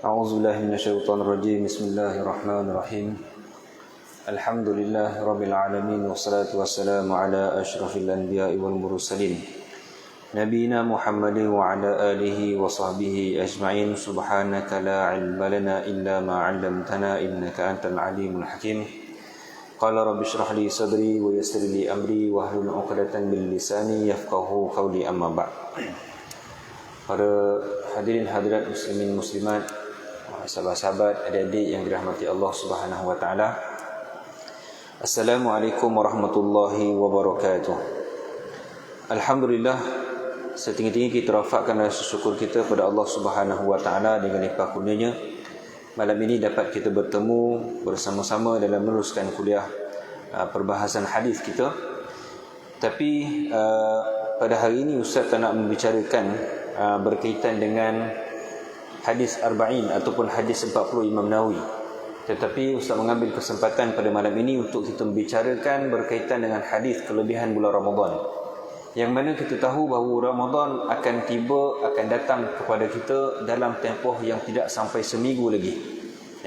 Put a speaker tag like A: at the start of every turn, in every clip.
A: أعوذ بالله من الشيطان الرجيم. بسم الله الرحمن الرحيم. الحمد لله رب العالمين والصلاة والسلام على أشرف الأنبياء والمرسلين نبينا محمد وعلى آله وصحبه أجمعين. سبحانك لا علم لنا إلا ما علمتنا إنك أنت العليم الحكيم. قال رب اشرح لي صدري ويسر لي أمري واحلل عقدة من لساني يفقهوا قولي. أما بعد. Para hadirin hadirat muslimin muslimat, sahabat-sahabat, adik-adik yang dirahmati Allah Subhanahu wa taala. Assalamualaikum warahmatullahi wabarakatuh. Alhamdulillah, setinggi-tinggi kita rafakkan rasa syukur kita kepada Allah Subhanahu wa taala dengan limpah kurnianya. Malam ini dapat kita bertemu bersama-sama dalam meneruskan kuliah perbahasan hadis kita. Tapi pada hari ini Ustaz tak nak membicarakan berkaitan dengan hadis Arba'in ataupun hadis 40 Imam Nawawi. Tetapi Ustaz mengambil kesempatan pada malam ini untuk kita membicarakan berkaitan dengan hadis kelebihan bulan Ramadan, yang mana kita tahu bahawa Ramadan akan tiba, akan datang kepada kita dalam tempoh yang tidak sampai seminggu lagi,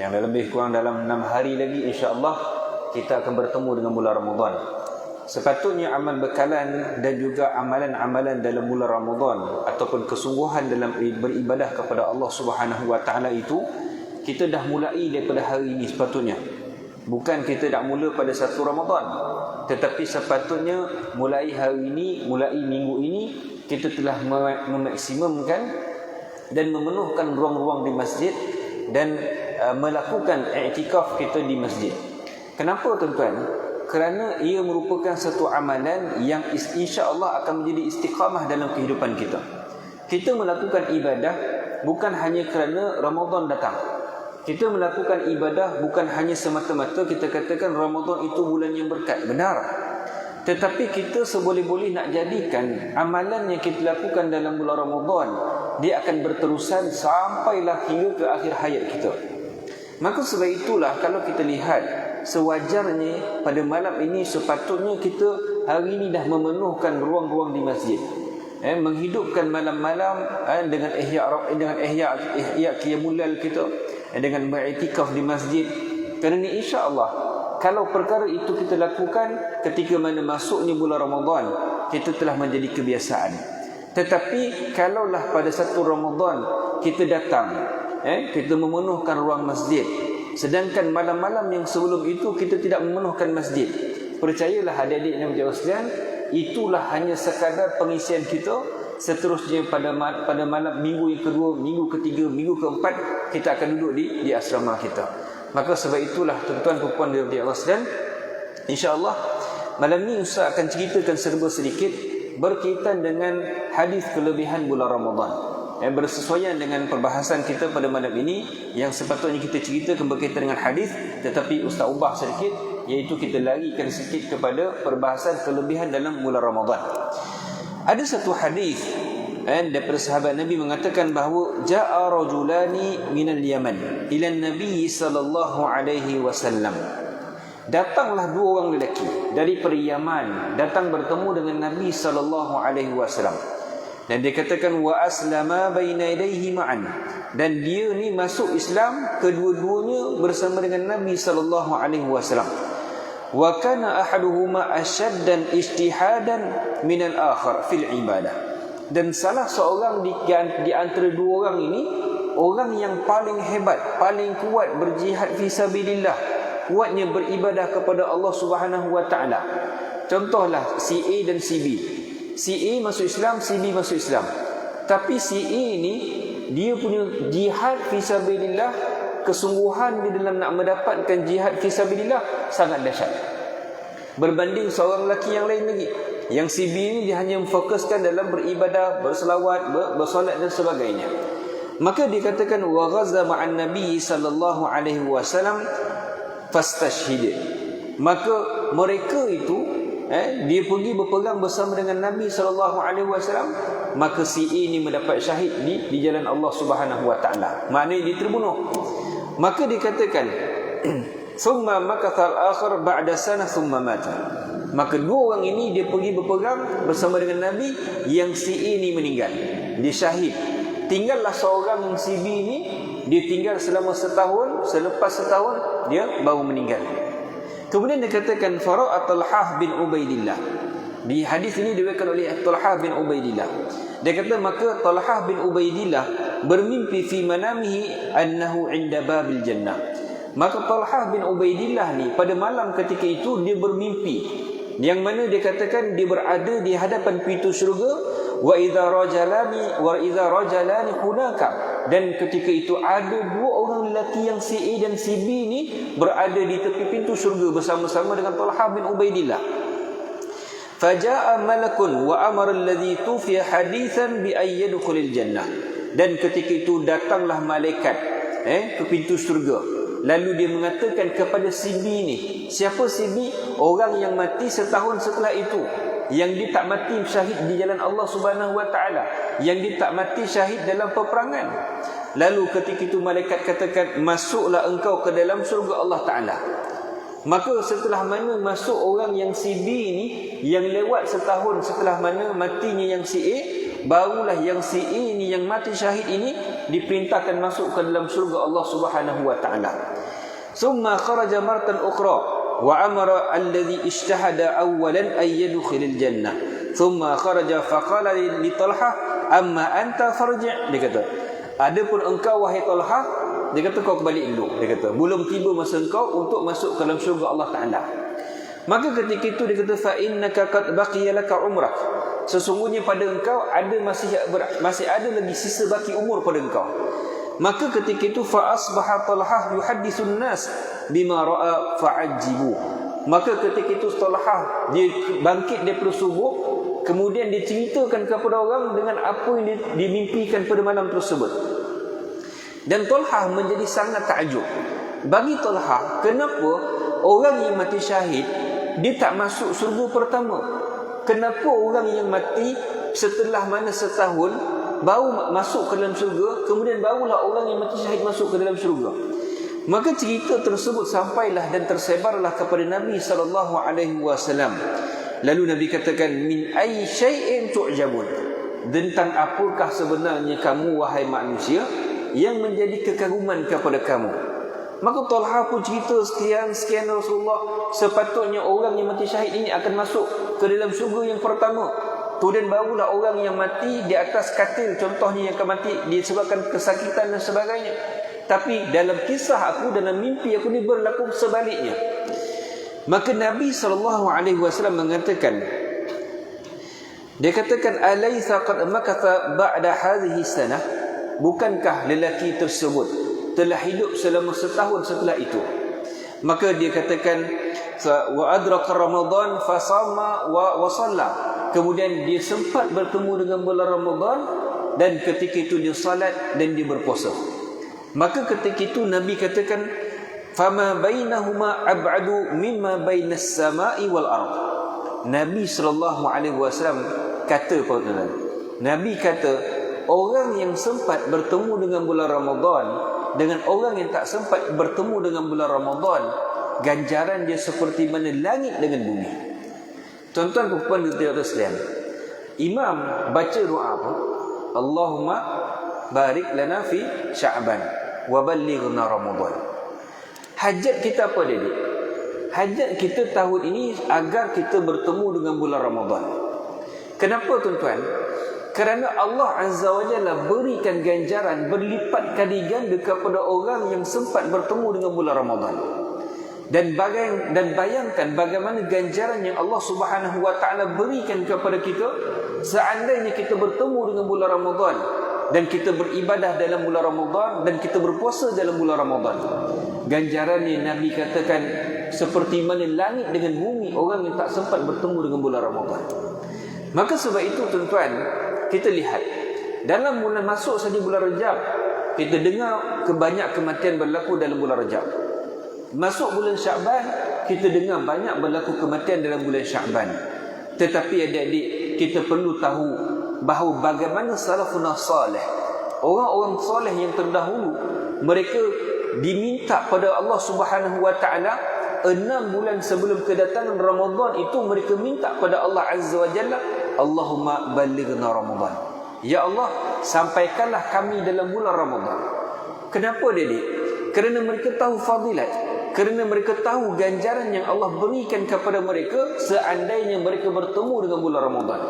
A: yang lebih kurang dalam 6 hari lagi insya-Allah kita akan bertemu dengan bulan Ramadan. Sepatutnya amal bekalan dan juga amalan-amalan dalam bulan Ramadan ataupun kesungguhan dalam beribadah kepada Allah Subhanahu wa taala itu kita dah mulai daripada hari ini sepatutnya. Bukan kita dah mula pada 1 Ramadan, tetapi sepatutnya mulai hari ini, mulai minggu ini kita telah memaksimumkan dan memenuhkan ruang-ruang di masjid dan melakukan i'tikaf kita di masjid. Kenapa tuan-tuan? Kerana ia merupakan satu amalan yang insya-Allah akan menjadi istiqamah dalam kehidupan kita. Kita melakukan ibadah bukan hanya kerana Ramadan datang. Kita melakukan ibadah bukan hanya semata-mata kita katakan Ramadan itu bulan yang berkat. Benar. Tetapi kita seboleh-boleh nak jadikan amalan yang kita lakukan dalam bulan Ramadan, dia akan berterusan sampailah hingga ke akhir hayat kita. Maka sebab itulah kalau kita lihat, sewajarnya pada malam ini sepatutnya kita hari ini dah memenuhkan ruang-ruang di masjid, menghidupkan malam-malam dengan ihya qiyamul lail kita, dengan beriktikaf di masjid. Kerana insya-Allah kalau perkara itu kita lakukan ketika mana masuknya bulan Ramadan, kita telah menjadi kebiasaan. Tetapi kalaulah pada 1 Ramadan kita datang, kita memenuhkan ruang masjid, sedangkan malam-malam yang sebelum itu kita tidak memenuhkan masjid, percayalah adik-adik yang berjaya sekalian, itulah hanya sekadar pengisian kita. Seterusnya pada malam minggu yang kedua, minggu ketiga, minggu keempat kita akan duduk di asrama kita. Maka sebab itulah tuan-tuan dan puan yang berjaya sekalian, insya-Allah malam ni Ustaz akan ceritakan serba sedikit berkaitan dengan hadis kelebihan bulan Ramadan, bersesuaian dengan perbahasan kita pada malam ini yang sepatutnya kita ceritakan berkaitan dengan hadis, tetapi Ustaz ubah sedikit, iaitu kita larikan sikit kepada perbahasan kelebihan dalam bulan Ramadan. Ada satu hadis daripada sahabat Nabi mengatakan bahawa ja'a rajulani minal Yaman ila Nabi sallallahu alaihi wasallam. Datanglah 2 orang lelaki dari Yaman datang bertemu dengan Nabi sallallahu alaihi wasallam. Dan dia katakan wa aslama baina yadayhi ma'an, dan dia ni masuk Islam kedua-duanya bersama dengan Nabi sallallahu alaihi wasallam. Wa kana ahaduhuma ashaddan ijtihadan min al-akhar fil ibadah. Dan salah seorang di antara 2 orang ini orang yang paling hebat, paling kuat berjihad fi sabilillah, kuatnya beribadah kepada Allah Subhanahu wa taala. Contohlah si A dan si B. Si A masuk Islam, si B masuk Islam. Tapi si A ini dia punya jihad fisabilillah, kesungguhan di dalam nak mendapatkan jihad fisabilillah sangat dahsyat berbanding seorang lelaki yang lain lagi. Yang si B ini dia hanya memfokuskan dalam beribadah, berselawat, bersolat dan sebagainya. Maka dikatakan wa ghazza ma'an nabi sallallahu alaihi wasallam fastashhid. Maka mereka itu dia pergi berperang bersama dengan Nabi sallallahu alaihi wasallam, maka si A ini mendapat syahid di jalan Allah Subhanahu wa taala. Maknanya dia terbunuh. Maka dikatakan summa makathal akhar ba'da sana summa mata. Maka 2 orang ini dia pergi berperang bersama dengan Nabi, yang si A ini meninggal, dia syahid. Tinggallah seorang si B ini dia tinggal selama setahun, selepas setahun dia baru meninggal. Kemudian dikatakan Fara'at Talhah bin Ubaidillah. Di hadis ini diriwayatkan oleh Talhah bin Ubaidillah. Dia kata maka Talhah bin Ubaidillah bermimpi fi manamihi annahu 'inda babil jannah. Maka Talhah bin Ubaidillah ni pada malam ketika itu dia bermimpi yang mana dia katakan dia berada di hadapan pintu syurga wa idza rajalani hunaka, dan ketika itu ada dua orang lelaki yang si A dan si B ni berada di tepi pintu syurga bersama-sama dengan Talhah bin Ubaidillah. Faja'a malakun wa amara alladhi tufiya hadithan bi ay yadkhulil jannah. Dan ketika itu datanglah malaikat ke pintu syurga. Lalu dia mengatakan kepada si B ni, siapa si B? Orang yang mati setahun setelah itu, yang dia tak mati syahid di jalan Allah Subhanahu wa taala, yang dia tak mati syahid dalam peperangan. Lalu ketika itu malaikat katakan, masuklah engkau ke dalam syurga Allah Taala. Maka setelah mana masuk orang yang si B ni, yang lewat setahun setelah mana matinya yang si A, barulah yang si A ni yang mati syahid ini diperintahkan masuk ke dalam syurga Allah Subhanahu wa taala. Summa kharaja martan ukhra wa amara alladhi ijtahada awwalan ay yadkhulil jannah. Summa kharaja faqala li Talhah amma anta farji'. Dia kata, adapun engkau wahai Talhah, dia kata kau kembali dulu. Dia kata belum tiba masa engkau untuk masuk ke dalam syurga Allah Taala. Maka ketika itu dia kata fa innaka qad baqiya laka umrak. Sesungguhnya pada engkau ada masih ada lagi sisa baki umur pada engkau. Maka ketika itu fa asbaha Talhah yuhadditsun nas bima ra'a fa'ajibu. Maka ketika itu Talhah dia bangkit daripada subuh, kemudian dia ceritakan kepada orang dengan apa yang dimimpikan pada malam tersebut. Dan Talhah menjadi sangat takjub. Bagi Talhah, kenapa orang yang mati syahid dia tak masuk syurga pertama? Kenapa orang yang mati setelah mana setahun baru masuk ke dalam syurga, kemudian barulah orang yang mati syahid masuk ke dalam syurga? Maka cerita tersebut sampailah dan tersebarlah kepada Nabi SAW. Lalu Nabi katakan, min ay syai'in tu'jabun. Tentang apakah sebenarnya kamu wahai manusia yang menjadi kekaguman kepada kamu? Maka Talhah pun cerita sekian Rasulullah, sepatutnya orang yang mati syahid ini akan masuk ke dalam syurga yang pertama. Kemudian barulah orang yang mati di atas katil, contohnya yang akan mati disebabkan kesakitan dan sebagainya. Tapi dalam kisah aku, dalam mimpi aku ni berlaku sebaliknya. Maka Nabi SAW mengatakan, dia katakan alaysa qad makatha ba'da hadhihi sanah. Bukankah lelaki tersebut telah hidup selama setahun setelah itu? Maka dia katakan wa adraka Ramadan fasama wa shalla. Kemudian dia sempat bertemu dengan bulan Ramadan, dan ketika itu dia salat dan dia berpuasa. Maka ketika itu Nabi katakan fama bainahuma ab'adu mimma bainas sama'i wal ard. Nabi SAW kata pada Nabi kata, orang yang sempat bertemu dengan bulan Ramadan dengan orang yang tak sempat bertemu dengan bulan Ramadan, ganjaran dia seperti mana langit dengan bumi. Tuan-tuan dan puan kita sekalian, imam baca doa apa? Allahumma barik lana fi Sya'ban wa ballighna Ramadan. Hajat kita apa dia? Hajat kita tahun ini agar kita bertemu dengan bulan Ramadan. Kenapa tuan-tuan? Kerana Allah Azza wa Jalla berikan ganjaran berlipat kali ganda kepada orang yang sempat bertemu dengan bulan Ramadan. Dan bayangkan bagaimana ganjaran yang Allah Subhanahu wa taala berikan kepada kita seandainya kita bertemu dengan bulan Ramadan dan kita beribadah dalam bulan Ramadan dan kita berpuasa dalam bulan Ramadan. Ganjarannya Nabi katakan seperti mana langit dengan bumi orang yang tak sempat bertemu dengan bulan Ramadan. Maka sebab itu tuan-tuan, kita lihat dalam bulan masuk saja bulan Rajab, kita dengar kebanyak kematian berlaku dalam bulan Rajab. Masuk bulan Sya'ban, kita dengar banyak berlaku kematian dalam bulan Sya'ban. Tetapi adik-adik, kita perlu tahu bahawa bagaimana salafun salih, orang-orang salih yang terdahulu, mereka diminta pada Allah Subhanahu wa taala 6 bulan sebelum kedatangan Ramadan itu mereka minta pada Allah Azza wa Jalla, Allahumma ballighna Ramadan. Ya Allah, sampaikanlah kami dalam bulan Ramadan. Kenapa Dedik? Kerana mereka tahu fadilat, kerana mereka tahu ganjaran yang Allah berikan kepada mereka seandainya mereka bertemu dengan bulan Ramadan.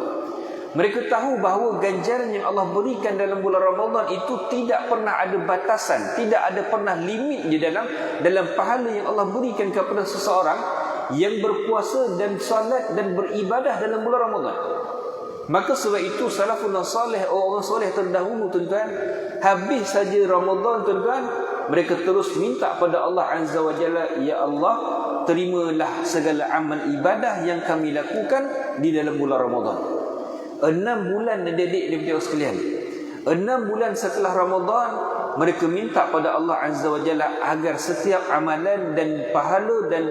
A: Mereka tahu bahawa ganjaran yang Allah berikan dalam bulan Ramadan itu tidak pernah ada batasan, tidak ada pernah limit di dalam pahala yang Allah berikan kepada seseorang yang berpuasa dan salat dan beribadah dalam bulan Ramadan. Maka sebab itu salafun salih, orang soleh terdahulu tuan-tuan, habis saja Ramadan tuan-tuan, mereka terus minta pada Allah Azza wa Jalla, ya Allah, terimalah segala amal ibadah yang kami lakukan di dalam bulan Ramadan. 6 bulan adik-adik dan sekalian, 6 bulan setelah Ramadan, mereka minta pada Allah Azza wa Jalla agar setiap amalan dan pahala dan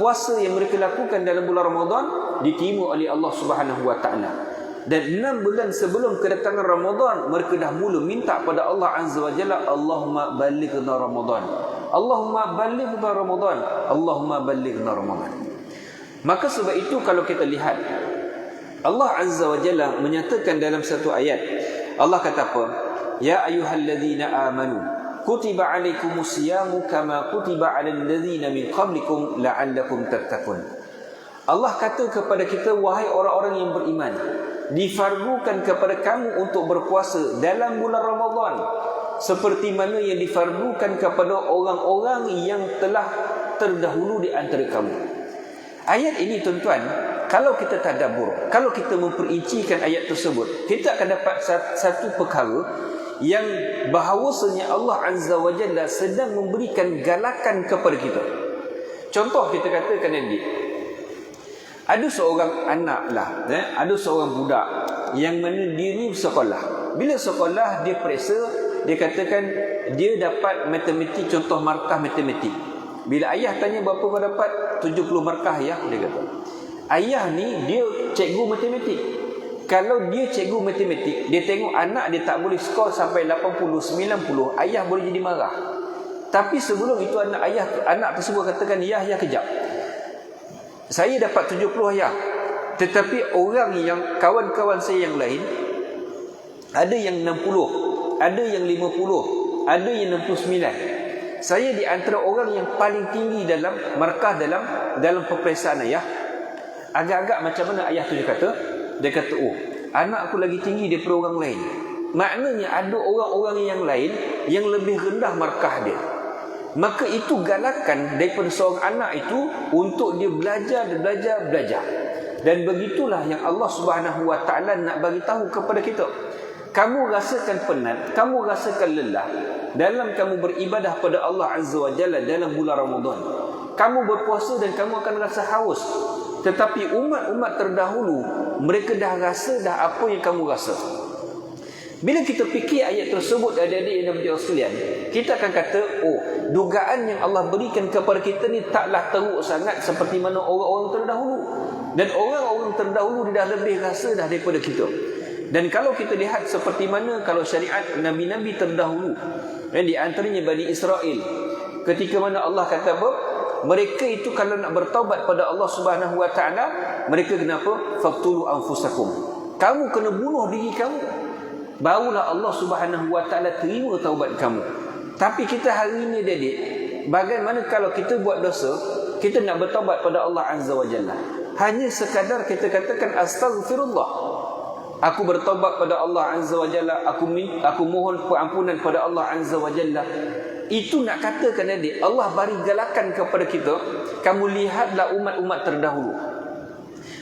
A: puasa yang mereka lakukan dalam bulan Ramadan diterima oleh Allah Subhanahu wa taala. Dan 6 bulan sebelum kedatangan Ramadan, mereka dah mula minta pada Allah Azza wa Jalla, Allahumma ballighna Ramadan, Allahumma ballighna Ramadan, Allahumma ballighna Ramadan. Maka sebab itu kalau kita lihat, Allah Azza wa Jalla menyatakan dalam satu ayat, Allah kata apa? Ya ayyuhalladzina amanu kutiba alaikumusyamu kama kutiba alal ladzina min qablikum la'allakum tattaqun. Allah kata kepada kita, wahai orang-orang yang beriman, difardukan kepada kamu untuk berpuasa dalam bulan Ramadan seperti mana yang difardukan kepada orang-orang yang telah terdahulu di antara kamu. Ayat ini tuan-tuan, kalau kita tadabbur, kalau kita memperincikan ayat tersebut, kita akan dapat satu perkara yang bahawasanya Allah Azza wa Jalla sedang memberikan galakan kepada kita. Contoh kita katakan ini, ada seorang anak lah, ada seorang budak yang mana diri sekolah. Bila sekolah dia periksa, dia katakan dia dapat matematik, contoh markah matematik. Bila ayah tanya berapa kau dapat, 70 markah ayah, dia kata. Ayah ni dia cikgu matematik. Kalau dia cikgu matematik, dia tengok anak dia tak boleh skor sampai 80, 90, ayah boleh jadi marah. Tapi sebelum itu anak tersebut katakan, ya ayah kejap, saya dapat 70 ayah. Tetapi orang yang kawan-kawan saya yang lain, ada yang 60, ada yang 50, ada yang 69. Saya di antara orang yang paling tinggi dalam markah dalam peperiksaan ayah. Agak-agak macam mana ayah tu dia kata? Dia kata, oh, anak aku lagi tinggi daripada orang lain. Maknanya ada orang-orang yang lain yang lebih rendah markah dia. Maka itu galakan daripada seorang anak itu untuk dia belajar. Dan begitulah yang Allah Subhanahu wa taala nak bagi tahu kepada kita. Kamu rasakan penat, kamu rasakan lelah dalam kamu beribadah pada Allah Azza wa Jalla dalam bulan Ramadan. Kamu berpuasa dan kamu akan rasa haus. Tetapi umat-umat terdahulu, mereka dah rasa dah apa yang kamu rasa. Bila kita fikir ayat tersebut, adik-adik yang berjaya sekalian, kita akan kata, oh, dugaan yang Allah berikan kepada kita ni taklah teruk sangat seperti mana orang-orang terdahulu. Dan orang-orang terdahulu dia dah lebih rasa dah daripada kita. Dan kalau kita lihat seperti mana kalau syariat Nabi-Nabi terdahulu, di antaranya Bani Israel, ketika mana Allah kata apa? Mereka itu kalau nak bertaubat pada Allah Subhanahu wa taala, mereka kenapa? Faqtulu anfusakum. Kamu kena bunuh diri kamu, barulah Allah Subhanahu wa taala terima taubat kamu. Tapi kita hari ini adik, bagaimana kalau kita buat dosa, kita nak bertaubat pada Allah Azza wa Jalla, hanya sekadar kita katakan astaghfirullah, aku bertaubat pada Allah Azza wa Jalla, aku mohon pengampunan pada Allah Azza wa Jalla. Itu nak katakan adik, Allah beri galakan kepada kita, kamu lihatlah umat-umat terdahulu,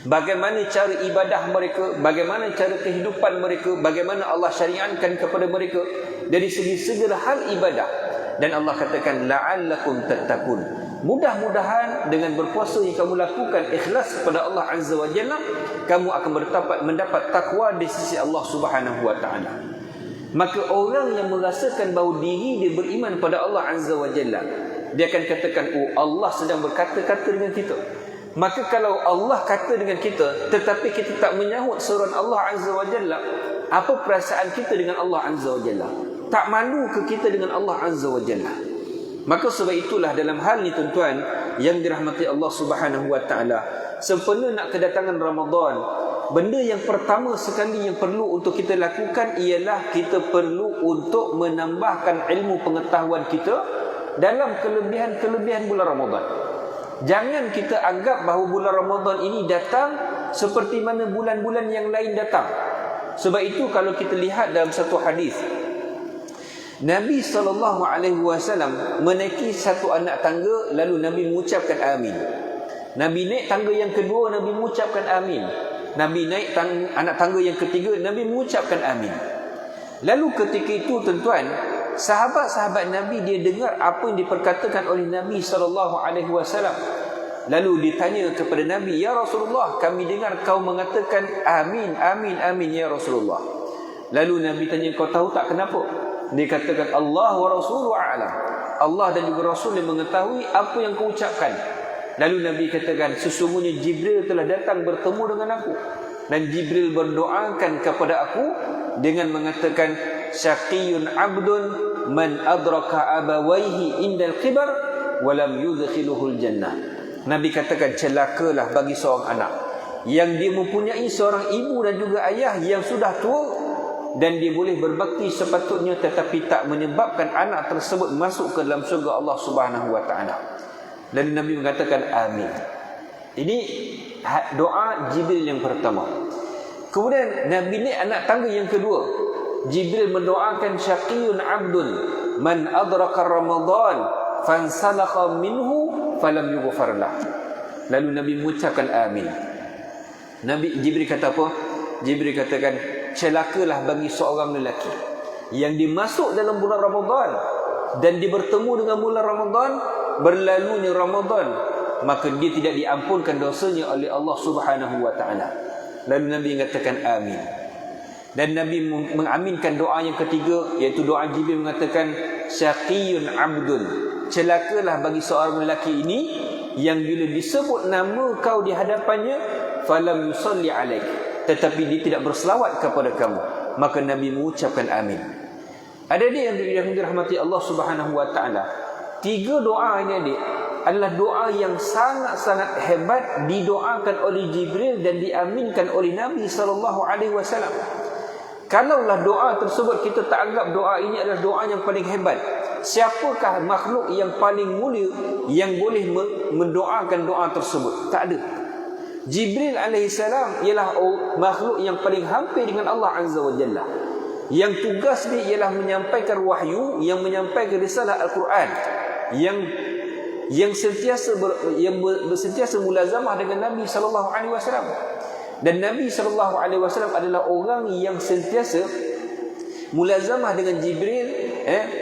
A: bagaimana cara ibadah mereka, bagaimana cara kehidupan mereka, bagaimana Allah syariatkan kepada mereka dari segi segala hal ibadah. Dan Allah katakan la'allakum tattaqun, mudah-mudahan dengan berpuasa yang kamu lakukan ikhlas kepada Allah Azza wa Jalla, kamu akan mendapat takwa di sisi Allah Subhanahu wa taala. Maka orang yang merasakan bahawa diri dia beriman pada Allah Azza wa Jalla, dia akan katakan, oh, Allah sedang berkata-kata dengan kita. Maka kalau Allah kata dengan kita tetapi kita tak menyahut seruan Allah Azza wa Jalla, apa perasaan kita dengan Allah Azza wa Jalla? Tak malu ke kita dengan Allah Azza wa Jalla? Maka sebab itulah dalam hal ni tuan-tuan yang dirahmati Allah Subhanahu wa taala, sempena nak kedatangan Ramadan, benda yang pertama sekali yang perlu untuk kita lakukan ialah kita perlu untuk menambahkan ilmu pengetahuan kita dalam kelebihan-kelebihan bulan Ramadan. Jangan kita anggap bahawa bulan Ramadan ini datang seperti mana bulan-bulan yang lain datang. Sebab itu kalau kita lihat dalam satu hadis, Nabi SAW menaiki satu anak tangga, lalu Nabi mengucapkan amin. Nabi naik tangga yang kedua, Nabi mengucapkan amin. Nabi naik anak tangga yang ketiga, Nabi mengucapkan amin. Lalu ketika itu tuan-tuan, sahabat-sahabat Nabi dia dengar apa yang diperkatakan oleh Nabi SAW. Lalu ditanya kepada Nabi, ya Rasulullah, kami dengar kau mengatakan amin, amin, amin ya Rasulullah. Lalu Nabi tanya, kau tahu tak kenapa? Dia katakan, Allah wa Rasuluhu a'lam. Allah dan juga Rasul yang mengetahui apa yang kau ucapkan. Lalu Nabi katakan, sesungguhnya Jibril telah datang bertemu dengan aku, dan Jibril berdoakan kepada aku dengan mengatakan, syaqiyun abdun man adraka abawaihi indal kibar walam yudkhiluhul jannah. Nabi katakan, celakalah bagi seorang anak yang dia mempunyai seorang ibu dan juga ayah yang sudah tua, dan dia boleh berbakti sepatutnya tetapi tak menyebabkan anak tersebut masuk ke dalam syurga Allah Subhanahu wa taala. Lalu Nabi mengatakan amin. Ini doa Jibril yang pertama. Kemudian Nabi ni anak tangga yang kedua, Jibril mendoakan syaqiyun abdun man adraka Ramadan fansalakha minhu falam yughfar lah. Lalu Nabi mengucapkan amin. Jibril kata apa? Jibril katakan, celakalah bagi seorang lelaki yang dimasuk dalam bulan Ramadan dan dia bertemu dengan bulan Ramadan, berlalunya Ramadan, maka dia tidak diampunkan dosanya oleh Allah Subhanahu wa taala. Lalu Nabi mengatakan amin. Dan Nabi mengaminkan doa yang ketiga, iaitu doa Jibril mengatakan syaqiyun abdun, celakalah bagi seorang lelaki ini yang bila disebut nama kau di hadapannya falam yusalli alaik, tetapi dia tidak berselawat kepada kamu, maka Nabi mengucapkan amin. Ada dia yang dirahmati Allah Subhanahu wa taala, tiga doa ini adik adalah doa yang sangat-sangat hebat, didoakan oleh Jibril dan diaminkan oleh Nabi SAW. Kalaulah doa tersebut kita tak anggap doa ini adalah doa yang paling hebat, siapakah makhluk yang paling mulia yang boleh mendoakan doa tersebut? Tak ada. Jibril alaihissalam ialah makhluk yang paling hampir dengan Allah Azza wa Jalla, yang tugas dia ialah menyampaikan wahyu, yang menyampaikan risalah Al-Quran, yang sentiasa mulazamah dengan Nabi SAW. Dan Nabi SAW adalah orang yang sentiasa mulazamah dengan Jibril,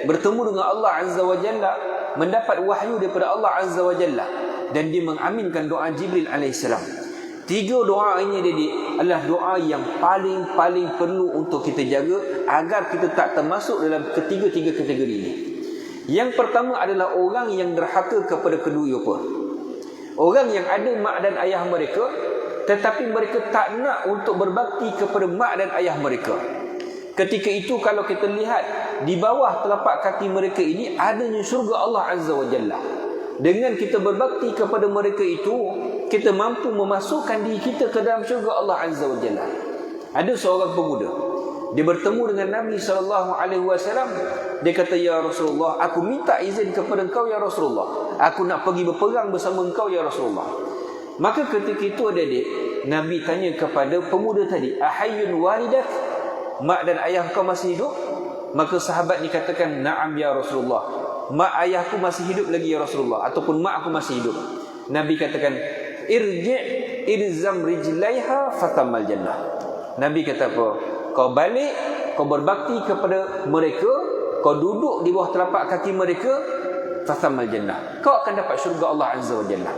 A: bertemu dengan Allah Azza wa Jalla, mendapat wahyu daripada Allah Azza wa Jalla, dan dia mengaminkan doa Jibril alaihissalam. Tiga doa ini adalah doa yang paling perlu untuk kita jaga agar kita tak termasuk dalam ketiga-tiga kategori ini. Yang pertama adalah orang yang derhaka kepada kedua bapa. Orang yang ada mak dan ayah mereka, tetapi mereka tak nak untuk berbakti kepada mak dan ayah mereka. Ketika itu kalau kita lihat di bawah telapak kaki mereka ini adanya syurga Allah Azza wa Jalla. Dengan kita berbakti kepada mereka itu, kita mampu memasukkan diri kita ke dalam syurga Allah Azza wa Jalla. Ada seorang pemuda, dia bertemu dengan Nabi SAW. Dia kata, ya Rasulullah, aku minta izin kepada engkau ya Rasulullah, aku nak pergi berperang bersama engkau ya Rasulullah. Maka ketika itu adik-adik, Nabi tanya kepada pemuda tadi, ahayyun walidak, mak dan ayah kau masih hidup? Maka sahabat ni katakan, na'am ya Rasulullah, mak ayahku masih hidup lagi ya Rasulullah, ataupun mak aku masih hidup. Nabi katakan, irzam rijlaiha fatamal jannah. Nabi kata apa? Kau balik, kau berbakti kepada mereka, kau duduk di bawah telapak kaki mereka, fatamal jannah, kau akan dapat syurga Allah Azza wa Jalla.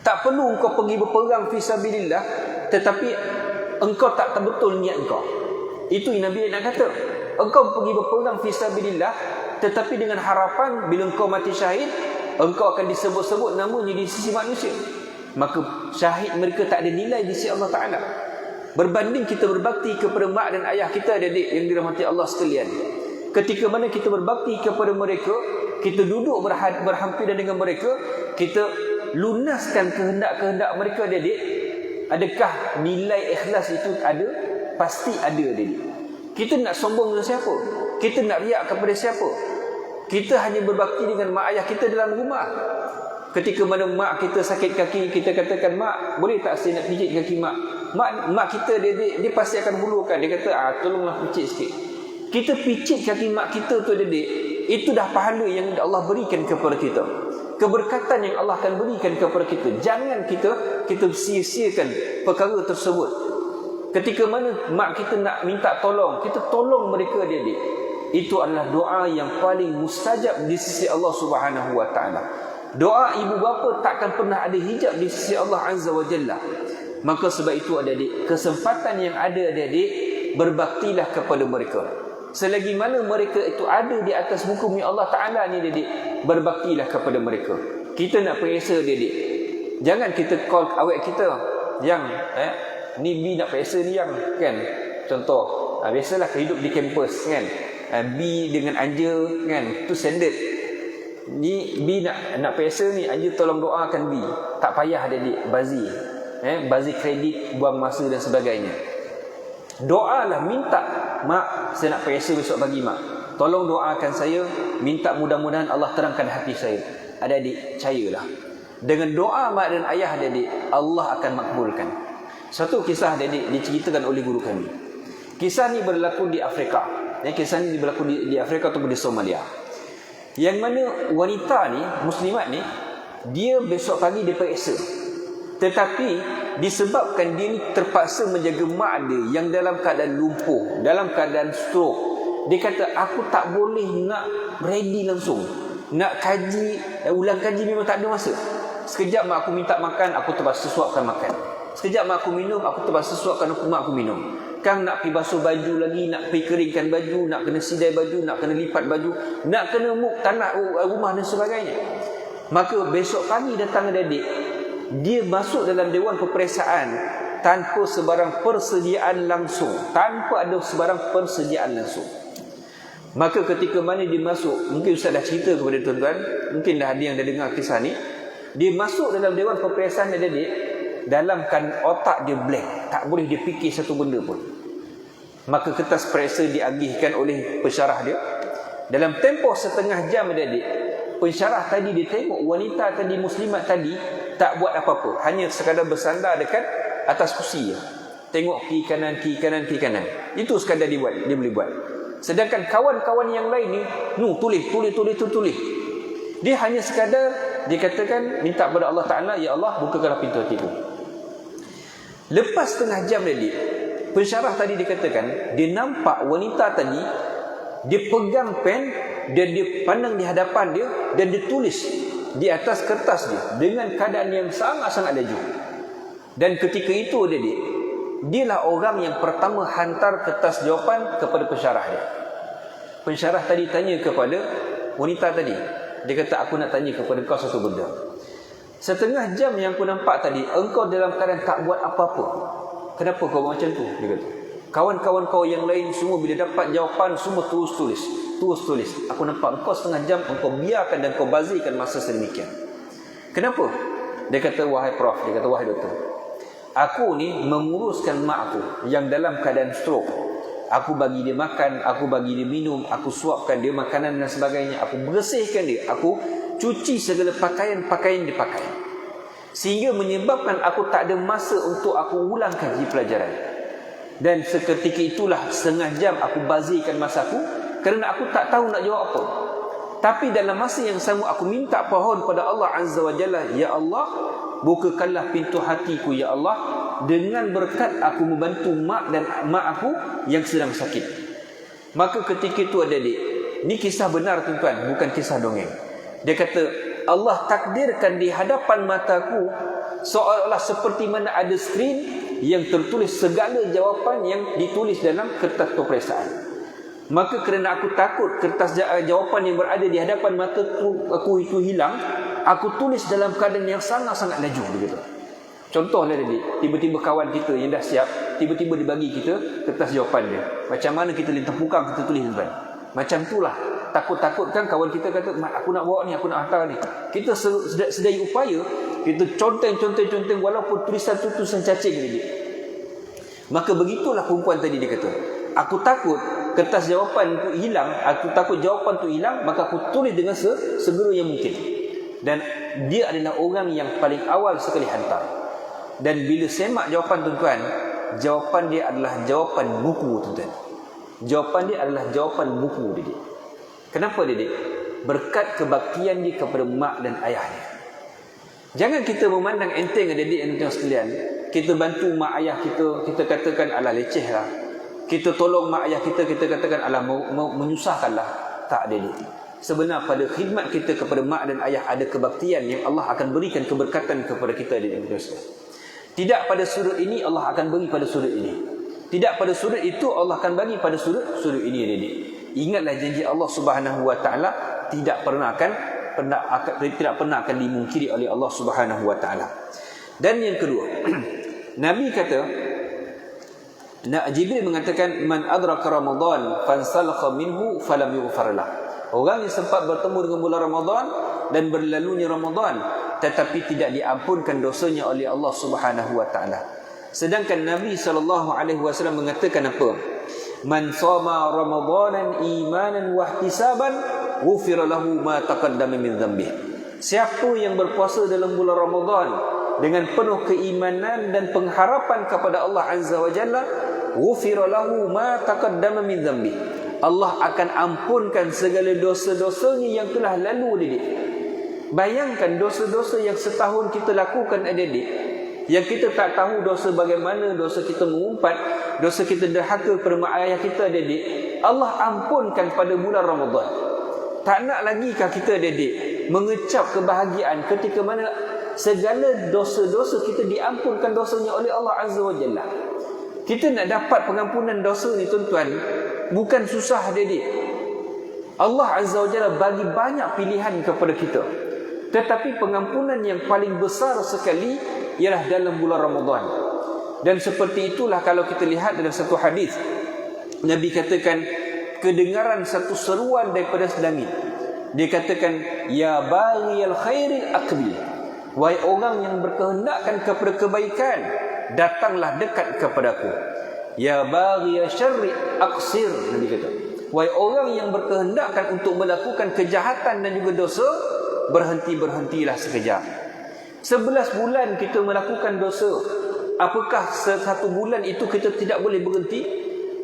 A: Tak perlu engkau pergi berperang fisabilillah tetapi engkau tak betul niat engkau. Itu yang Nabi nak kata. Engkau pergi berperang fisabilillah tetapi dengan harapan bila engkau mati syahid, engkau akan disebut-sebut namanya di sisi manusia, maka syahid mereka tak ada nilai di sisi Allah Ta'ala. Berbanding kita berbakti kepada mak dan ayah kita, adik-adik yang dirahmati Allah sekalian, ketika mana kita berbakti kepada mereka, kita duduk berhampiran dengan mereka, kita lunaskan kehendak-kehendak mereka, adik-adik, Adakah nilai ikhlas itu ada? Pasti ada adik-adik. Kita nak sombong dengan siapa? Kita nak riak kepada siapa? Kita hanya berbakti dengan mak ayah kita dalam rumah. Ketika mana mak kita sakit kaki, kita katakan, mak, boleh tak saya nak pijit kaki mak? Mak kita dia pasti akan hulurkan. Dia kata, tolonglah pijit sikit. Kita pijit kaki mak kita tu adik, itu dah pahala yang Allah berikan kepada kita. Keberkatan yang Allah akan berikan kepada kita. Jangan kita sia-siakan perkara tersebut. Ketika mana mak kita nak minta tolong, kita tolong mereka adik. Itu adalah doa yang paling mustajab di sisi Allah Subhanahu wa taala. Doa ibu bapa takkan pernah ada hijab di sisi Allah Azza wa Jalla. Maka sebab itu adik-adik, kesempatan yang ada adik-adik, berbaktilah kepada mereka. Selagi mana mereka itu ada di atas muka bumi Allah Ta'ala ni adik-adik, berbaktilah kepada mereka. Kita nak periksa adik-adik, jangan kita call awet kita yang ni B nak periksa ni yang kan. Contoh, biasalah hidup di kampus kan, B dengan Anja kan, tu standard. Ni B nak periksa ni, Anja tolong doakan B. Tak payah adik-adik bazir, bazir kredit, buang masa dan sebagainya. Doalah, minta, mak saya nak periksa besok pagi mak, tolong doakan saya, minta mudah-mudahan Allah terangkan hati saya. Adik-adik, percayalah, dengan doa mak dan ayah adik-adik, Allah akan makbulkan. Satu kisah adik-adik diceritakan oleh guru kami. Kisah ni berlaku di Afrika. Kisah ni berlaku di Afrika ataupun di Somalia. Yang mana wanita ni, muslimat ni, dia besok pagi dia periksa. Tetapi disebabkan dia ni terpaksa menjaga mak dia yang dalam keadaan lumpuh, dalam keadaan stroke. Dia kata, aku tak boleh nak ready langsung. Nak kaji, ulang kaji memang tak ada masa. Sekejap mak aku minta makan, aku terpaksa suapkan makan. Sekejap mak aku minum, aku terpaksa suapkan mak aku minum. Kang nak pergi basuh baju lagi, nak pergi keringkan baju, nak kena sidai baju, nak kena lipat baju, nak kena muk tanah rumah dan sebagainya. Maka besok pagi datang adik-adik, dia masuk dalam dewan peperiksaan tanpa sebarang persediaan langsung. Tanpa ada sebarang persediaan langsung. Maka ketika mana dia masuk, mungkin Ustaz dah cerita kepada tuan-tuan, mungkin dah ada yang dah dengar kisah ni. Dia masuk dalam dewan peperiksaan adik-adik, dalam kan otak dia blank, tak boleh dia fikir satu benda pun. Maka kertas periksa diagihkan oleh pensyarah dia. Dalam tempoh setengah jam adik-adik, pensyarah tadi dia tengok wanita tadi, muslimat tadi, tak buat apa-apa, hanya sekadar bersandar dekat atas kursi je. Tengok kiri kanan, kiri kanan, kiri kanan. Itu sekadar dia buat, dia boleh buat. Sedangkan kawan-kawan yang lain ni, tulis. Dia hanya sekadar dikatakan minta kepada Allah Ta'ala, ya Allah bukakanlah pintu hatiku. Lepas setengah jam tadi, pensyarah tadi dikatakan, dia nampak wanita tadi, dia pegang pen dan dia pandang di hadapan dia dan dia tulis di atas kertas dia dengan keadaan yang sangat-sangat laju. Dan ketika itu dialah orang yang pertama hantar kertas jawapan kepada pensyarah dia. Pensyarah tadi tanya kepada wanita tadi, dia kata, aku nak tanya kepada kau satu benda. Setengah jam yang aku nampak tadi, engkau dalam keadaan tak buat apa-apa. Kenapa kau macam tu? Dia kata. Kawan-kawan kau yang lain semua bila dapat jawapan, semua terus tulis. Aku nampak engkau setengah jam, engkau biarkan dan kau bazirkan masa sedemikian. Kenapa? Dia kata, wahai prof, dia kata, wahai doktor, aku ni menguruskan mak aku yang dalam keadaan stroke. Aku bagi dia makan, aku bagi dia minum, aku suapkan dia makanan dan sebagainya, aku bersihkan dia, aku cuci segala pakaian dia pakai. Sehingga menyebabkan aku tak ada masa untuk aku ulang kaji pelajaran. Dan seketika itulah setengah jam aku bazirkan masa aku, kerana aku tak tahu nak jawab apa. Tapi dalam masa yang sama aku minta pohon pada Allah Azza wa Jalla, ya Allah, bukakanlah pintu hatiku ya Allah, dengan berkat aku membantu mak aku yang sedang sakit. Maka ketika itu adik-adik, ini kisah benar tuan-tuan, bukan kisah dongeng. Dia kata, Allah takdirkan di hadapan mataku seolah-olah seperti mana ada skrin yang tertulis segala jawapan yang ditulis dalam kertas peperiksaan. Maka kerana aku takut kertas jawapan yang berada di hadapan mataku aku itu hilang, aku tulis dalam keadaan yang sangat-sangat laju begitu. Contohlah tadi, tiba-tiba kawan kita yang dah siap, tiba-tiba dibagi kita kertas jawapan dia. Macam mana kita lintah pukang kita tulis tuan. Macam itulah. Takut-takut kan kawan kita kata, mat aku nak bawa ni, aku nak hantar ni. Kita sedaya upaya Kita conteng walaupun tulisan tu tulisan cacing dia. Maka begitulah perempuan tadi dia kata, aku takut kertas jawapan tu hilang, aku takut jawapan tu hilang, maka aku tulis dengan segera yang mungkin. Dan dia adalah orang yang paling awal sekali hantar. Dan bila semak jawapan tuan-tuan, jawapan dia adalah jawapan buku tuan-tuan. Jawapan dia adalah jawapan buku dia. Kenapa dia? Berkat kebaktian dia kepada mak dan ayahnya. Jangan kita memandang enteng adik-adik yang tuan sekalian. Kita bantu mak ayah kita, kita katakan alah leceh lah. Kita tolong mak ayah kita, kita katakan alah menyusahkan lah. Tak adik-adik. Sebenarnya pada khidmat kita kepada mak dan ayah ada kebaktian yang Allah akan berikan keberkatan kepada kita adik-adik. Tidak pada sudut ini Allah akan bagi pada sudut ini. Tidak pada sudut itu Allah akan bagi pada sudut ini adik-adik. Ingatlah janji Allah Subhanahu Wa Taala tidak pernah akan dimungkiri oleh Allah Subhanahu Wa Taala. Dan yang kedua, Nabi kata, Jibril mengatakan, man adraka Ramadan fansalakha minhu falam yughfar lah. Orang yang sempat bertemu dengan bulan Ramadan dan berlalunya Ramadan tetapi tidak diampunkan dosanya oleh Allah Subhanahu Wa Taala. Sedangkan Nabi SAW mengatakan apa? Man shama Ramadanan imanan wa ihtisaban ghufira lahu ma taqaddama min dhanbih. Siapa yang berpuasa dalam bulan Ramadan dengan penuh keimanan dan pengharapan kepada Allah Azza wa Jalla, ghufira lahu ma taqaddama min dhanbih. Allah akan ampunkan segala dosa-dosanya yang telah lalu adik-adik. Bayangkan dosa-dosa yang setahun kita lakukan adik-adik, yang kita tak tahu dosa bagaimana, dosa kita mengumpat, dosa kita derhaka kepada mak ayah kita adik-adik, Allah ampunkan pada bulan Ramadan. Tak nak lagikah kita adik-adik mengecap kebahagiaan ketika mana segala dosa-dosa kita diampunkan dosanya oleh Allah Azza wa Jalla. Kita nak dapat pengampunan dosa ni tuan-tuan, bukan susah adik-adik. Allah Azza wa Jalla bagi banyak pilihan kepada kita. Tetapi pengampunan yang paling besar sekali ialah dalam bulan Ramadan. Dan seperti itulah kalau kita lihat dalam satu hadis, Nabi katakan, kedengaran satu seruan daripada langit. Dia katakan, ya baghiyal khairil aqbil. Wahai orang yang berkehendakkan kepada kebaikan, datanglah dekat kepadaku. Ya baghiya syarri aqsir. Nabi kata, wahai orang yang berkehendakkan untuk melakukan kejahatan dan juga dosa, berhentilah sekejap. 11 bulan kita melakukan dosa. Apakah satu bulan itu kita tidak boleh berhenti?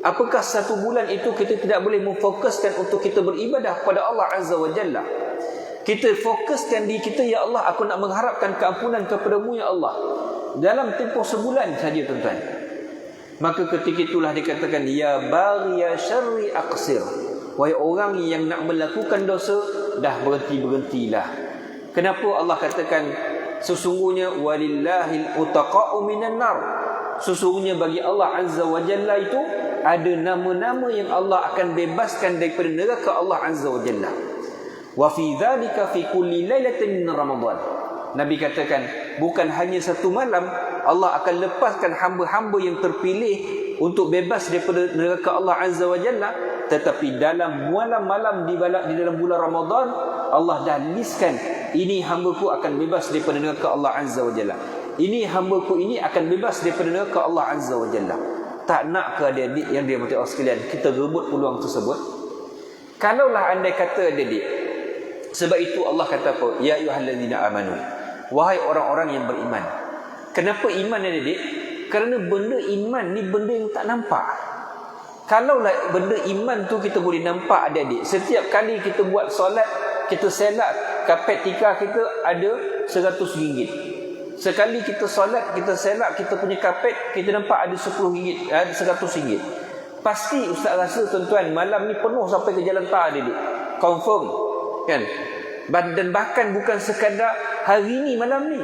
A: Apakah satu bulan itu kita tidak boleh memfokuskan untuk kita beribadah kepada Allah Azza wa Jalla? Kita fokuskan diri kita, ya Allah, aku nak mengharapkan keampunan kepadamu ya Allah, dalam tempoh sebulan saja tuan-tuan. Maka ketika itulah dikatakan, ya baghiya syarri aqsir. Wahai orang yang nak melakukan dosa, dah berhentilah. Kenapa Allah katakan sesungguhnya walillahil utaqa'u minan nar? Sesungguhnya bagi Allah Azza wa Jalla itu ada nama-nama yang Allah akan bebaskan daripada neraka Allah Azza wa Jalla. Wa fi dzalika fi kulli lailatin min Ramadan. Nabi katakan, bukan hanya satu malam Allah akan lepaskan hamba-hamba yang terpilih untuk bebas daripada neraka Allah Azza wa Jalla, tetapi dalam malam-malam di dalam bulan Ramadan Allah dah listkan, ini hamba-Ku akan bebas daripada neraka Allah Azza wa Jalla. Ini hamba-Ku ini akan bebas daripada neraka Allah Azza wa Jalla. Tak nak ke adik-adik yang dirahmati Allah sekalian, kita rebut peluang tersebut? Kalaulah andai kata adik-adik, sebab itu Allah kata apa? Ya ayyuhallazina amanu. Wahai orang-orang yang beriman. Kenapa iman adik-adik? Kerana benda iman ni benda yang tak nampak. Kalaulah benda iman tu kita boleh nampak adik-adik, setiap kali kita buat solat, kita selak kapet tikar kita ada RM100. Sekali kita solat, kita selak kita punya kapet, kita nampak ada RM10, ada RM100. Pasti ustaz rasa tuan-tuan malam ni penuh sampai ke jalan tar adik-adik. Confirm kan? Dan bahkan bukan sekadar hari ni malam ni,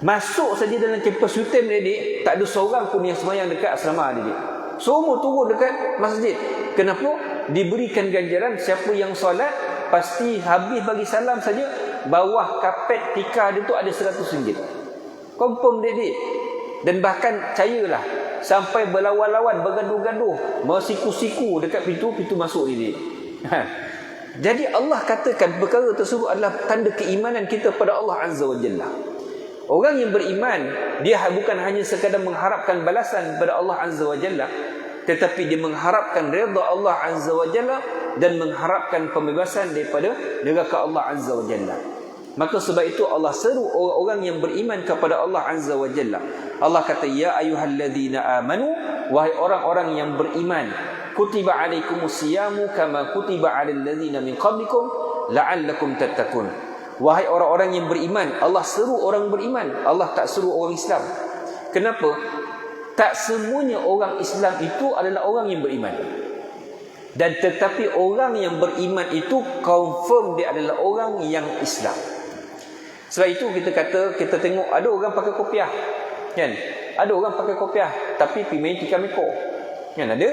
A: masuk saja dalam kampus UTM adik-adik, tak ada seorang pun yang sembahyang dekat asrama adik-adik. Semua turun dekat masjid. Kenapa? Diberikan ganjaran siapa yang solat, pasti habis bagi salam saja, bawah kapet tikar dia tu ada RM100. Confirm adik-adik. Dan bahkan percayalah, sampai berlawan-lawan, bergaduh-gaduh, bersiku-siku dekat pintu masuk adik-adik. Jadi Allah katakan perkara tersebut adalah tanda keimanan kita pada Allah Azza wa Jalla. Orang yang beriman, dia bukan hanya sekadar mengharapkan balasan daripada Allah Azza wa Jalla, tetapi dia mengharapkan redha Allah Azza wa Jalla dan mengharapkan pembebasan daripada neraka Allah Azza wa Jalla. Maka sebab itu Allah seru orang yang beriman kepada Allah Azza wa Jalla. Allah kata, ya ayyuhalladzina amanu, wahai orang-orang yang beriman, kutiba alaikumus-siyamu kama kutiba alal ladzina min qablikum la'allakum tattaqun. Wahai orang-orang yang beriman, Allah seru orang beriman, Allah tak seru orang Islam. Kenapa? Tak semuanya orang Islam itu adalah orang yang beriman. Dan tetapi orang yang beriman itu confirm dia adalah orang yang Islam. Sebab itu kita kata, kita tengok ada orang pakai kopiah, kan? Ada orang pakai kopiah tapi pergi main tikam ekor, kan? Ada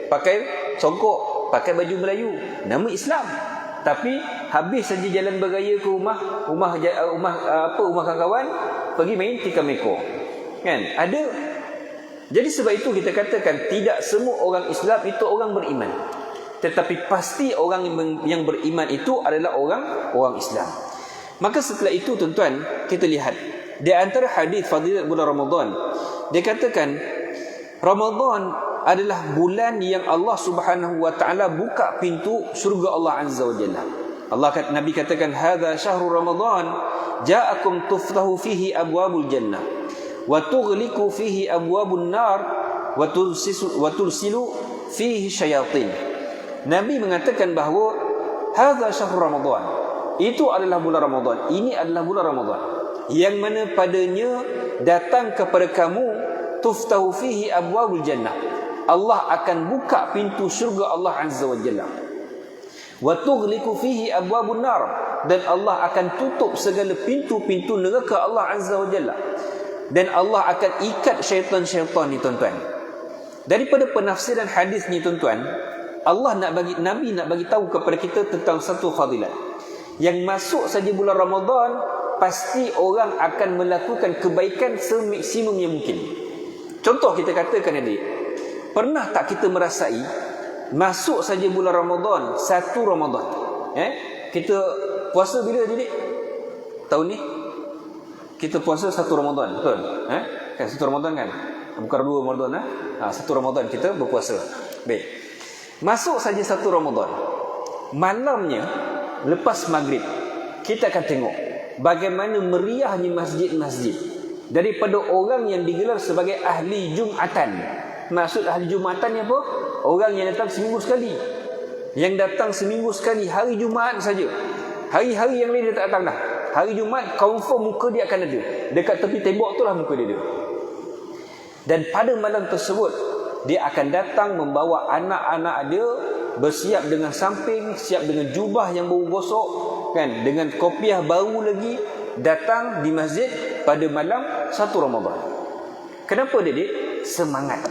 A: pakai songkok, pakai baju Melayu, nama Islam. Tapi habis saja jalan beraya ke rumah kawan-kawan, pergi main tikam ekor, kan? Ada. Jadi sebab itu kita katakan tidak semua orang Islam itu orang beriman, tetapi pasti orang yang beriman itu adalah orang Islam. Maka setelah itu tuan-tuan, kita lihat di antara hadis fadilat bulan Ramadan, dia katakan Ramadan adalah bulan yang Allah Subhanahu wa taala buka pintu syurga Allah Azza wa Jalla. Nabi katakan, hadza syahrul Ramadan ja'akum tuftahu fihi abwabul jannah wa tughliqu fihi abwabun nar wa tursilu fihi syayatin. Nabi mengatakan bahawa hadza syahrul Ramadan, itu adalah bulan Ramadan. Ini adalah bulan Ramadan yang mana padanya datang kepada kamu tuftahu fihi abwabul jannah, Allah akan buka pintu syurga Allah Azza wa Jalla. Wa tughliqu fihi abwabun nar, dan Allah akan tutup segala pintu-pintu neraka Allah Azza wa Jalla. Dan Allah akan ikat syaitan-syaitan ni tuan-tuan. Daripada penafsiran hadis ni tuan-tuan, Nabi nak bagi tahu kepada kita tentang satu fadilat. Yang masuk saja bulan Ramadan, pasti orang akan melakukan kebaikan semaksimum yang mungkin. Contoh kita katakan adik, pernah tak kita merasai masuk saja bulan Ramadan, satu Ramadan, kita puasa bila jadi tahun ni? Kita puasa satu Ramadan, betul? Kan satu Ramadan kan? Bukan dua Ramadan, satu Ramadan kita berpuasa. Baik. Masuk saja satu Ramadan. Malamnya lepas maghrib, kita akan tengok bagaimana meriahnya masjid-masjid daripada orang yang digelar sebagai ahli Jumatan. Maksud ahli Jumatan ni apa? Orang yang datang seminggu sekali. Yang datang seminggu sekali, hari Jumaat saja. Hari-hari yang lain dia tak datang dah. Hari Jumaat confirm muka dia akan ada. Dekat tepi tembok tu lah muka dia ada. Dan pada malam tersebut, dia akan datang membawa anak-anak dia, bersiap dengan samping, siap dengan jubah yang baru gosok, kan, dengan kopiah baru lagi, datang di masjid pada malam satu Ramadan. Kenapa Dedik? Semangat.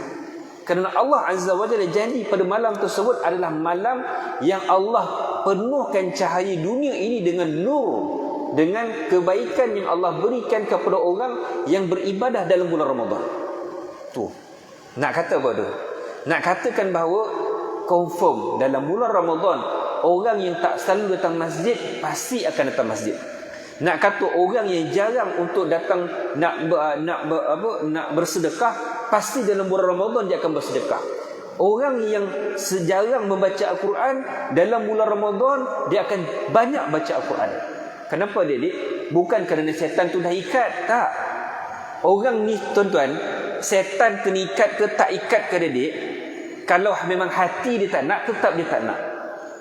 A: Kerana Allah Azza wa Jalla janji pada malam tersebut adalah malam yang Allah penuhkan cahaya dunia ini dengan nur, dengan kebaikan yang Allah berikan kepada orang yang beribadah dalam bulan Ramadan. Tu. Nak kata apa tu? Nak katakan bahawa confirm dalam bulan Ramadan orang yang tak selalu datang masjid pasti akan datang masjid. Nak kata orang yang jarang untuk datang nak bersedekah, pasti dalam bulan Ramadan dia akan bersedekah. Orang yang sejarang membaca Al-Quran, dalam bulan Ramadan dia akan banyak baca Al-Quran. Kenapa Dedik? Bukan kerana syaitan tu dah ikat, tak. Orang ni tuan-tuan, syaitan kena ikat ke tak ikat ke Dedik, kalau memang hati dia tak nak, tetap dia tak nak.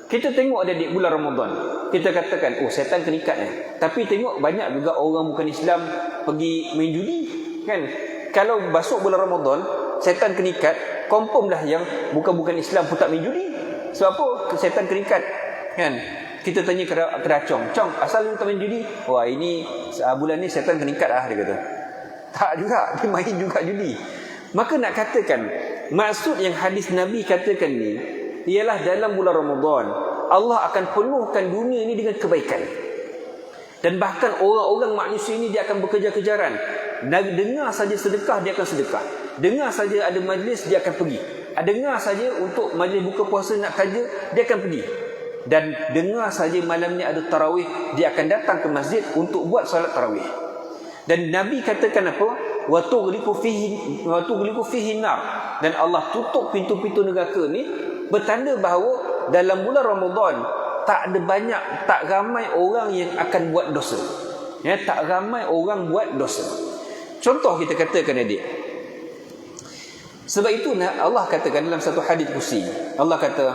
A: Kita tengok Dedik bulan Ramadan, kita katakan, oh syaitan kena ikat Tapi tengok banyak juga orang bukan Islam pergi main judi, kan? Kalau masuk bulan Ramadan, syaitan kena ikat, confirm dah yang bukan Islam pun tak main judi. Sebab apa? Syaitan kena ikat, kan? Kita tanya keracong, Cong, asal lu tak main judi? Wah, ini bulan ni syaitan kena ikat dia kata. Tak juga, dia main juga judi. Maka nak katakan, maksud yang hadis Nabi katakan ni ialah dalam bulan Ramadan Allah akan penuhkan dunia ini dengan kebaikan. Dan bahkan orang-orang manusia ini dia akan bekerja-kejaran. Dengar saja sedekah dia akan sedekah. Dengar saja ada majlis dia akan pergi. Dengar saja untuk majlis buka puasa nak kerja dia akan pergi. Dan dengar saja malam ni ada tarawih, dia akan datang ke masjid untuk buat solat tarawih. Dan Nabi katakan apa? Wa tughliqu fihi nar. Dan Allah tutup pintu-pintu neraka ni, bertanda bahawa dalam bulan Ramadan tak ramai orang yang akan buat dosa. Ya, tak ramai orang buat dosa. Contoh kita katakan adik. Sebab itu Allah katakan dalam satu hadis qudsi, Allah kata,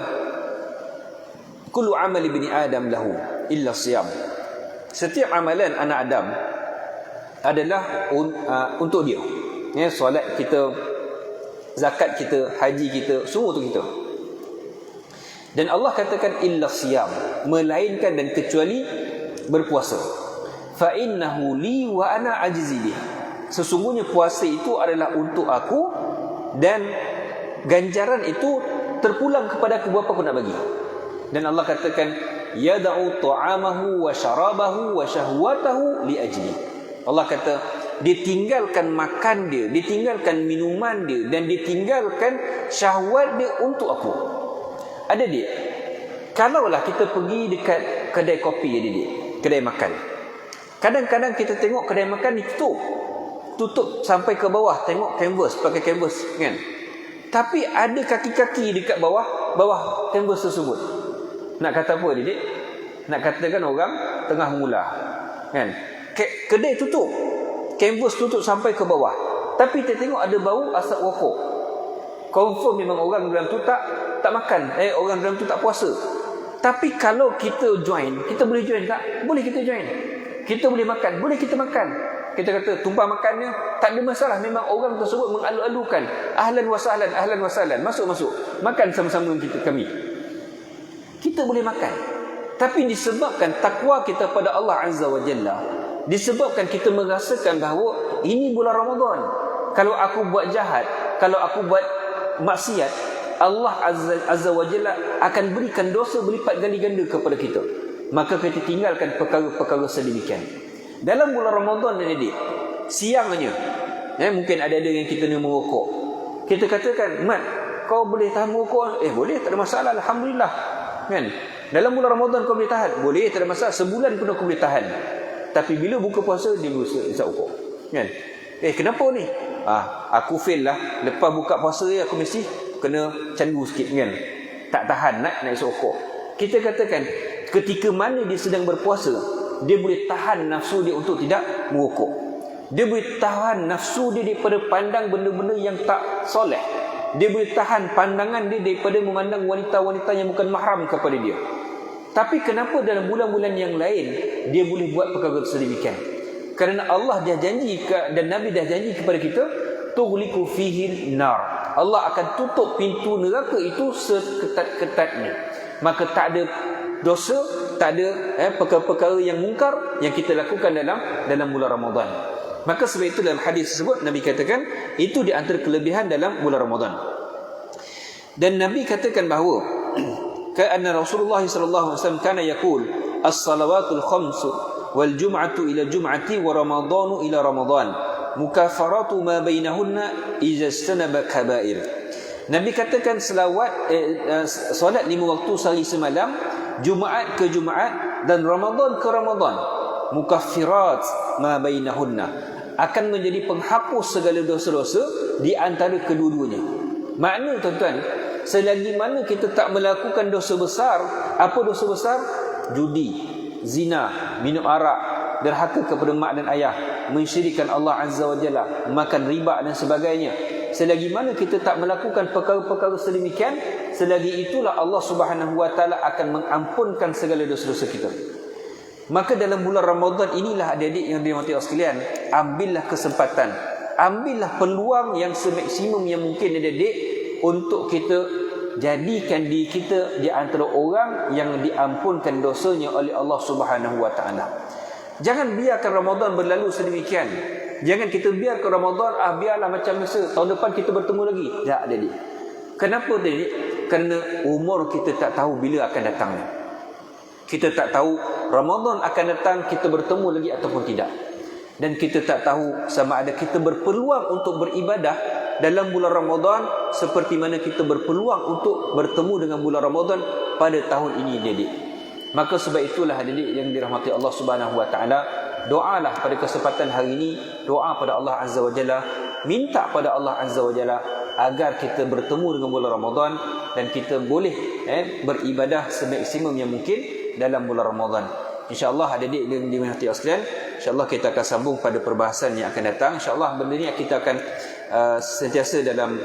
A: kullu amali bani adam lahu illa siyam. Setiap amalan anak Adam adalah untuk dia. Ya, solat kita, zakat kita, haji kita, semua untuk kita. Dan Allah katakan illa siyam, melainkan dan kecuali berpuasa. Fa innahu li wa ana ajzi bih. Sesungguhnya puasa itu adalah untuk aku, dan ganjaran itu terpulang kepada aku, berapa aku nak bagi. Dan Allah katakan yad'u ta'amahu wa syarabahu wa syahwatahu li ajli. Allah kata ditinggalkan makan dia, ditinggalkan minuman dia, dan ditinggalkan syahwat dia untuk aku. Ada dia, kalaulah kita pergi dekat kedai kopi, ada dia, kedai makan. Kadang-kadang kita tengok kedai makan tutup sampai ke bawah, tengok canvas, pakai canvas kan. Tapi ada kaki-kaki dekat bawah canvas tersebut. Nak kata apa didik? Nak katakan orang tengah mula kan. Kedai tutup, canvas tutup sampai ke bawah, tapi kita tengok ada bau asap rokok. Confirm memang orang dalam tu tak makan, orang dalam tu tak puasa. Tapi kalau kita join, kita boleh join tak? Boleh kita join. Kita boleh makan, boleh kita makan. Kita kata tumpah makannya tak ada masalah. Memang orang tersebut mengalu-alukan, ahlan wa sahlan, masuk makan sama-sama kami. Kita boleh makan. Tapi disebabkan takwa kita pada Allah Azza wa Jalla, disebabkan kita merasakan bahawa ini bulan Ramadan, kalau aku buat jahat, kalau aku buat maksiat, Allah Azza wa Jalla akan berikan dosa berlipat gali ganda kepada kita. Maka kita tinggalkan perkara-perkara sedemikian. Dalam bulan Ramadan ni adik, siangnya mungkin ada yang kita ni merokok. Kita katakan, Mat, kau boleh tahan merokok? Boleh, tak ada masalah, alhamdulillah kan. Dalam bulan Ramadan kau boleh tahan? Boleh, tak ada masalah, sebulan pun aku boleh tahan. Tapi bila buka puasa, dia berusaha isap rokok kan. Kenapa ni? Aku fail lah, lepas buka puasa aku mesti kena candu sikit kan, tak tahan nak isap rokok. Kita katakan ketika mana dia sedang berpuasa, dia boleh tahan nafsu dia untuk tidak merokok. Dia boleh tahan nafsu dia daripada pandang benda-benda yang tak soleh. Dia boleh tahan pandangan dia daripada memandang wanita-wanita yang bukan mahram kepada dia. Tapi kenapa dalam bulan-bulan yang lain dia boleh buat perkara sedemikian? Kerana Allah dah janji dan Nabi dah janji kepada kita, tughliqu fihi nar. Allah akan tutup pintu neraka itu seketat-ketatnya. Maka tak ada dosa, tak ada perkara-perkara yang mungkar yang kita lakukan dalam bulan Ramadan. Maka sebab itu dalam hadis tersebut Nabi katakan itu di antara kelebihan dalam bulan Ramadan. Dan Nabi katakan bahawa kana Rasulullah sallallahu alaihi wasallam kana yaqul as-salawatul khamsu wal jum'atu ila jum'ati wa ramadanu ila ramadan mukaffaratu ma bainahunna idza istanaba kaba'ir. Nabi katakan solat 5 waktu sehari semalam, Jumaat ke Jumaat dan Ramadan ke Ramadan, mukaffirat ma bainahunna, akan menjadi penghapus segala dosa-dosa di antara kedua-duanya. Makna tuan-tuan, selagi mana kita tak melakukan dosa besar. Apa dosa besar? Judi, zina, minum arak, derhaka kepada mak dan ayah, mensyirikkan Allah Azza wa Jalla, makan riba dan sebagainya. Selagi mana kita tak melakukan perkara-perkara sedemikian, selagi itulah Allah Subhanahu wa taala akan mengampunkan segala dosa-dosa kita. Maka dalam bulan Ramadan inilah adik-adik yang dirahmati Allah sekalian, ambillah kesempatan, ambillah peluang yang semaksimum yang mungkin adik-adik untuk kita jadikan diri kita di antara orang yang diampunkan dosanya oleh Allah Subhanahu wa taala. Jangan biarkan Ramadan berlalu sedemikian. Jangan kita biarkan Ramadan biarlah macam biasa, tahun depan kita bertemu lagi. Tak, adik-adik. Kenapa adik? Kerana umur kita tak tahu bila akan datangnya. Kita tak tahu Ramadan akan datang kita bertemu lagi ataupun tidak. Dan kita tak tahu sama ada kita berpeluang untuk beribadah dalam bulan Ramadan seperti mana kita berpeluang untuk bertemu dengan bulan Ramadan pada tahun ini, adik-adik. Maka sebab itulah adik-adik yang dirahmati Allah Subhanahu wa taala, doalah pada kesempatan hari ini, doa pada Allah Azza wa Jalla, minta pada Allah Azza wa Jalla agar kita bertemu dengan bulan Ramadan dan kita boleh beribadah semaksimum yang mungkin dalam bulan Ramadan. InsyaAllah adik-adik yang diminati sekalian, InsyaAllah kita akan sambung pada perbahasan yang akan datang. InsyaAllah benda ni kita akan sentiasa dalam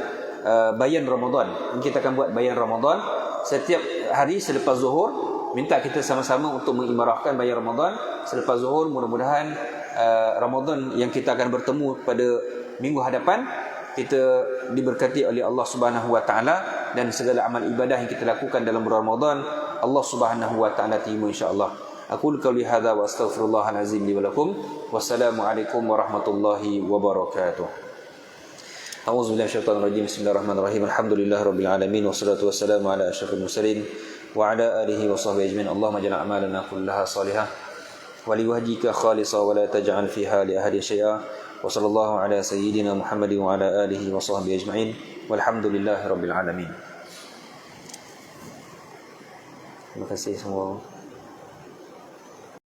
A: bayan Ramadan. Kita akan buat bayan Ramadan setiap hari selepas zuhur. Minta kita sama-sama untuk mengimarahkan bayan Ramadan selepas zuhur. Mudah-mudahan Ramadan yang kita akan bertemu pada minggu hadapan, kita diberkati oleh Allah Subhanahu wa taala, dan segala amal ibadah yang kita lakukan dalam bulan Ramadan Allah Subhanahu wa taala terima insya-Allah. Aqulu qouli hadza wa astaghfirullahal azim li wa lakum. Wassalamualaikum warahmatullahi wabarakatuh. A'udzubillahi minasyaitonir rajim. Bismillahirrahmanirrahim. Alhamdulillahirabbil alamin wassalatu wassalamu ala asyrafil mursalin wa ala alihi wa sahbihi ajmain. Allahumma ij'al a'malana kullaha salihah wa liwajhika khalisah wa la taj'al fiha li ahadin syai'a. Wa sallallahu ala sayyidina Muhammadin wa ala alihi wa sahbihi ajma'in. Walhamdulillahirabbil alamin. Terima kasih semua.